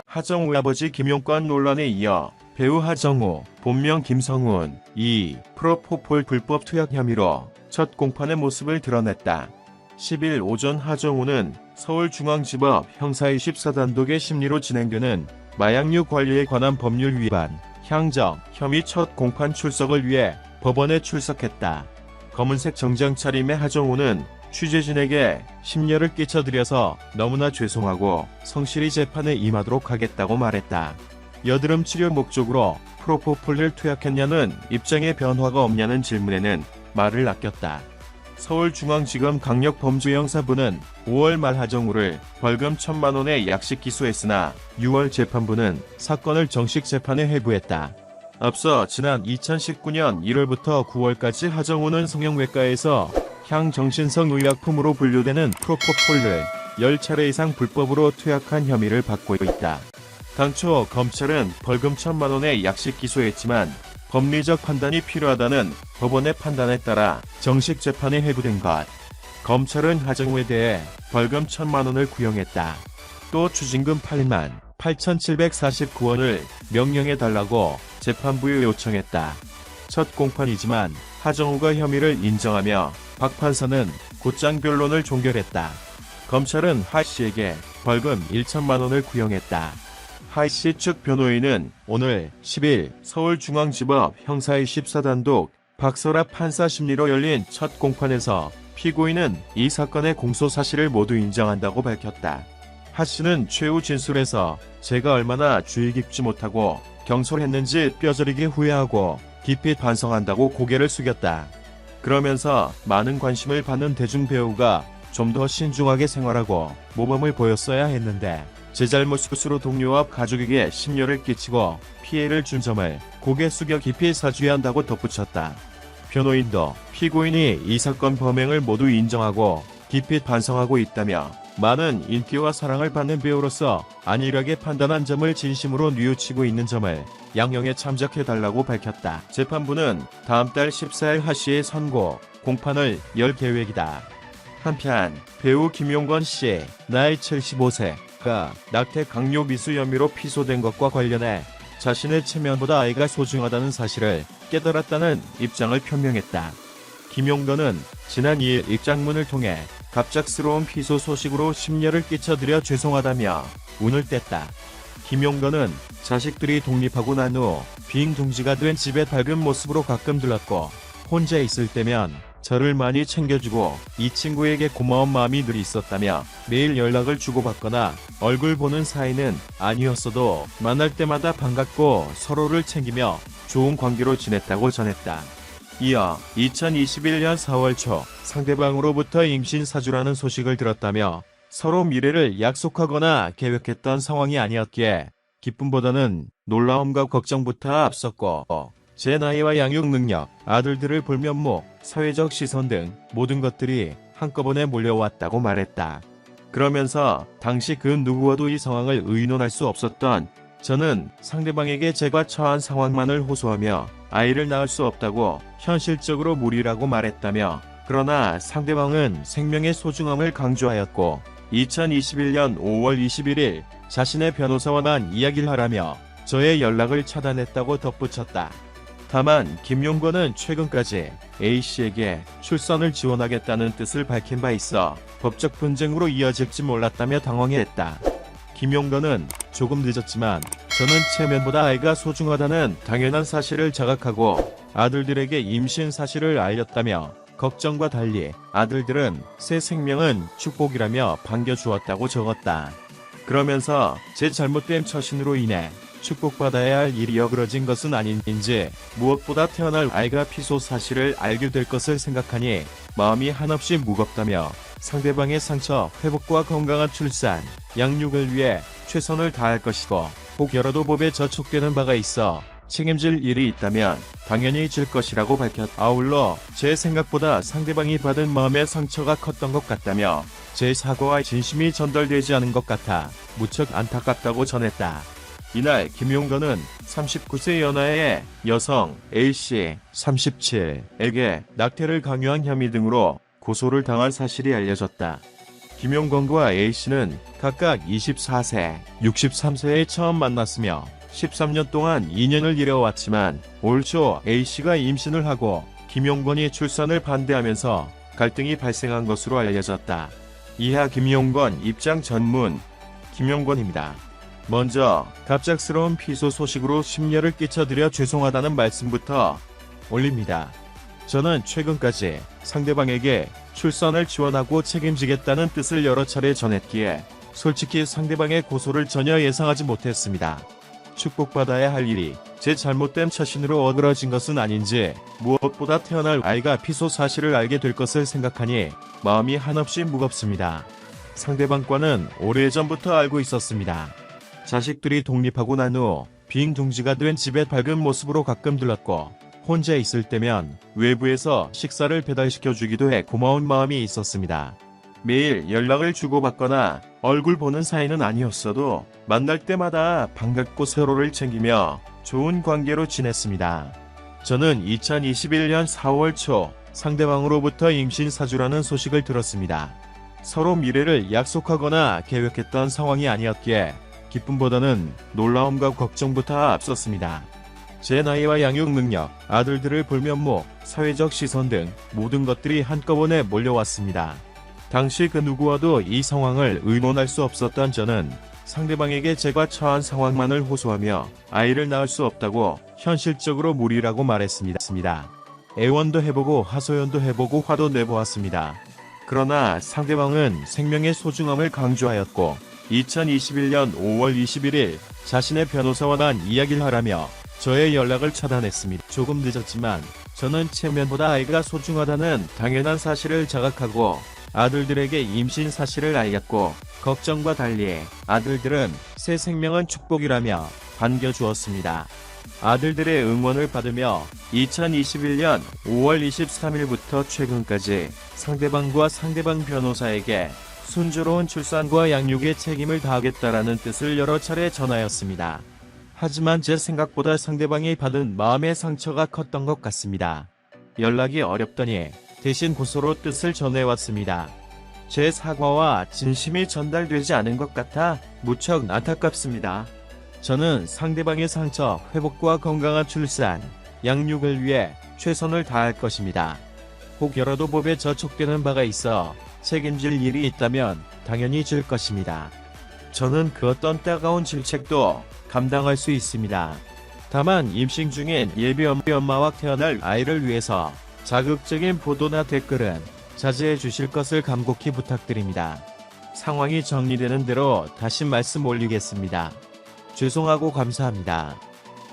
하정우 아버지 김용권 논란에 이어 배우 하정우, 본명 김성훈, 이 프로포폴 불법 투약 혐의로 첫 공판의 모습을 드러냈다. 10일 오전 하정우는 서울중앙지법 형사 24단독의 심리로 진행되는 마약류 관리에 관한 법률 위반, 향정 혐의 첫 공판 출석을 위해 법원에 출석했다. 검은색 정장 차림의 하정우는 취재진에게 심려를 끼쳐드려서 너무나 죄송하고 성실히 재판에 임하도록 하겠다고 말했다. 여드름 치료 목적으로 프로포폴을 투약했냐는 입장에 변화가 없냐는 질문에는 말을 아꼈다. 서울중앙지검 강력범죄형사부는 5월 말 하정우를 벌금 1,000만 원의 약식 기소했으나 6월 재판부는 사건을 정식 재판에 회부했다. 앞서 지난 2019년 1월부터 9월까지 하정우는 성형외과에서 향정신성 의약품으로 분류되는 프로포폴을 10차례 이상 불법으로 투약한 혐의를 받고 있다. 당초 검찰은 벌금 1,000만 원의 약식 기소했지만 법리적 판단이 필요하다는 법원의 판단에 따라 정식 재판에 회부된 것. 검찰은 하정우에 대해 벌금 1,000만 원을 구형했다. 또 추징금 8만 8,749원을 명령해달라고 재판부에 요청했다. 첫 공판이지만 하정우가 혐의를 인정하며 박 판사는 곧장 변론을 종결했다. 검찰은 하 씨에게 벌금 1,000만 원을 구형했다. 하 씨 측 변호인은 오늘 10일 서울중앙지법 형사 24단독 박설아 판사 심리로 열린 첫 공판에서 피고인은 이 사건의 공소 사실을 모두 인정한다고 밝혔다. 하 씨는 최후 진술에서 제가 얼마나 주의 깊지 못하고 경솔했는지 뼈저리게 후회하고 깊이 반성한다고 고개를 숙였다. 그러면서 많은 관심을 받는 대중배우가 좀 더 신중하게 생활하고 모범을 보였어야 했는데 제 잘못으로 동료와 가족에게 심려를 끼치고 피해를 준 점을 고개 숙여 깊이 사죄한다고 덧붙였다. 변호인도 피고인이 이 사건 범행을 모두 인정하고 깊이 반성하고 있다며 많은 인기와 사랑을 받는 배우로서 안일하게 판단한 점을 진심으로 뉘우치고 있는 점을 양형에 참작해달라고 밝혔다. 재판부는 다음 달 14일 하 씨의 선고, 공판을 열 계획이다. 한편 배우 김용권 씨, 나이 75세가 낙태 강요 미수 혐의로 피소된 것과 관련해 자신의 체면보다 아이가 소중하다는 사실을 깨달았다는 입장을 표명했다. 김용권은 지난 2일 입장문을 통해 갑작스러운 피소 소식으로 심려를 끼쳐드려 죄송하다며 운을 뗐다. 김용권은 자식들이 독립하고 난 후 빈둥지가 된 집에 밝은 모습으로 가끔 들렀고 혼자 있을 때면 저를 많이 챙겨주고 이 친구에게 고마운 마음이 늘 있었다며 매일 연락을 주고받거나 얼굴 보는 사이는 아니었어도 만날 때마다 반갑고 서로를 챙기며 좋은 관계로 지냈다고 전했다. 이어 2021년 4월 초 상대방으로부터 임신 사주라는 소식을 들었다며 서로 미래를 약속하거나 계획했던 상황이 아니었기에 기쁨보다는 놀라움과 걱정부터 앞섰고 제 나이와 양육 능력, 아들들을 볼 면모, 사회적 시선 등 모든 것들이 한꺼번에 몰려왔다고 말했다. 그러면서 당시 그 누구와도 이 상황을 의논할 수 없었던 저는 상대방에게 제가 처한 상황만을 호소하며 아이를 낳을 수 없다고 현실적으로 무리라고 말했다며 그러나 상대방은 생명의 소중함을 강조하였고 2021년 5월 21일 자신의 변호사와만 이야기를 하라며 저의 연락을 차단했다고 덧붙였다. 다만 김용권은 최근까지 A씨에게 출산을 지원하겠다는 뜻을 밝힌 바 있어 법적 분쟁으로 이어질지 몰랐다며 당황해했다. 김용권은 조금 늦었지만 저는 체면보다 아이가 소중하다는 당연한 사실을 자각하고 아들들에게 임신 사실을 알렸다며 걱정과 달리 아들들은 새 생명은 축복이라며 반겨주었다고 적었다. 그러면서 제 잘못된 처신으로 인해 축복받아야 할 일이 어그러진 것은 아닌지 무엇보다 태어날 아이가 피소 사실을 알게 될 것을 생각하니 마음이 한없이 무겁다며 상대방의 상처 회복과 건강한 출산, 양육을 위해 최선을 다할 것이고 혹여라도 법에 저촉되는 바가 있어 책임질 일이 있다면 당연히 질 것이라고 밝혔다. 아울러 제 생각보다 상대방이 받은 마음의 상처가 컸던 것 같다며 제 사과와 진심이 전달되지 않은 것 같아 무척 안타깝다고 전했다. 이날 김용권은 39세 연하의 여성 A씨 37에게 낙태를 강요한 혐의 등으로 고소를 당한 사실이 알려졌다. 김용건과 A씨는 각각 24세, 63세에 처음 만났으며 13년 동안 인연을 이뤄왔지만 올 초 A씨가 임신을 하고 김용건이 출산을 반대하면서 갈등이 발생한 것으로 알려졌다. 이하 김용건 입장 전문 김용건입니다. 먼저 갑작스러운 피소 소식으로 심려를 끼쳐드려 죄송하다는 말씀부터 올립니다. 저는 최근까지 상대방에게 출산을 지원하고 책임지겠다는 뜻을 여러 차례 전했기에 솔직히 상대방의 고소를 전혀 예상하지 못했습니다. 축복받아야 할 일이 제 잘못된 처신으로 어그러진 것은 아닌지, 무엇보다 태어날 아이가 피소 사실을 알게 될 것을 생각하니 마음이 한없이 무겁습니다. 상대방과는 오래전부터 알고 있었습니다. 자식들이 독립하고 난 후 빈둥지가 된 집의 밝은 모습으로 가끔 들렀고, 혼자 있을 때면 외부에서 식사를 배달시켜주기도 해 고마운 마음이 있었습니다. 매일 연락을 주고받거나 얼굴 보는 사이는 아니었어도 만날 때마다 반갑고 서로를 챙기며 좋은 관계로 지냈습니다. 저는 2021년 4월 초 상대방으로부터 임신 사주라는 소식을 들었습니다. 서로 미래를 약속하거나 계획했던 상황이 아니었기에 기쁨보다는 놀라움과 걱정부터 앞섰습니다. 제 나이와 양육 능력, 아들들을 볼 면목, 사회적 시선 등 모든 것들이 한꺼번에 몰려왔습니다. 당시 그 누구와도 이 상황을 의논할 수 없었던 저는 상대방에게 제가 처한 상황만을 호소하며 아이를 낳을 수 없다고 현실적으로 무리라고 말했습니다. 애원도 해보고 하소연도 해보고 화도 내보았습니다. 그러나 상대방은 생명의 소중함을 강조하였고 2021년 5월 21일 자신의 변호사와 난 이야기를 하라며 저의 연락을 차단했습니다. 조금 늦었지만 저는 체면보다 아이가 소중하다는 당연한 사실을 자각하고 아들들에게 임신 사실을 알렸고, 걱정과 달리 아들들은 새 생명은 축복이라며 반겨주었습니다. 아들들의 응원을 받으며 2021년 5월 23일부터 최근까지 상대방과 상대방 변호사에게 순조로운 출산과 양육의 책임을 다하겠다라는 뜻을 여러 차례 전하였습니다. 하지만 제 생각보다 상대방이 받은 마음의 상처가 컸던 것 같습니다. 연락이 어렵더니 대신 고소로 뜻을 전해왔습니다. 제 사과와 진심이 전달되지 않은 것 같아 무척 안타깝습니다. 저는 상대방의 상처 회복과 건강한 출산, 양육을 위해 최선을 다할 것입니다. 혹여라도 법에 저촉되는 바가 있어 책임질 일이 있다면 당연히 질 것입니다. 저는 그 어떤 따가운 질책도 감당할 수 있습니다. 다만 임신 중인 예비 엄마와 태어날 아이를 위해서 자극적인 보도나 댓글은 자제해 주실 것을 간곡히 부탁드립니다. 상황이 정리되는 대로 다시 말씀 올리겠습니다. 죄송하고 감사합니다.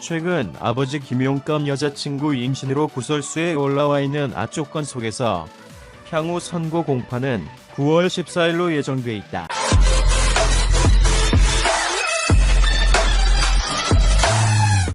최근 아버지 김용건 여자친구 임신으로 구설수에 올라와 있는 아조건 속에서 향후 선고 공판은 9월 14일로 예정돼 있다.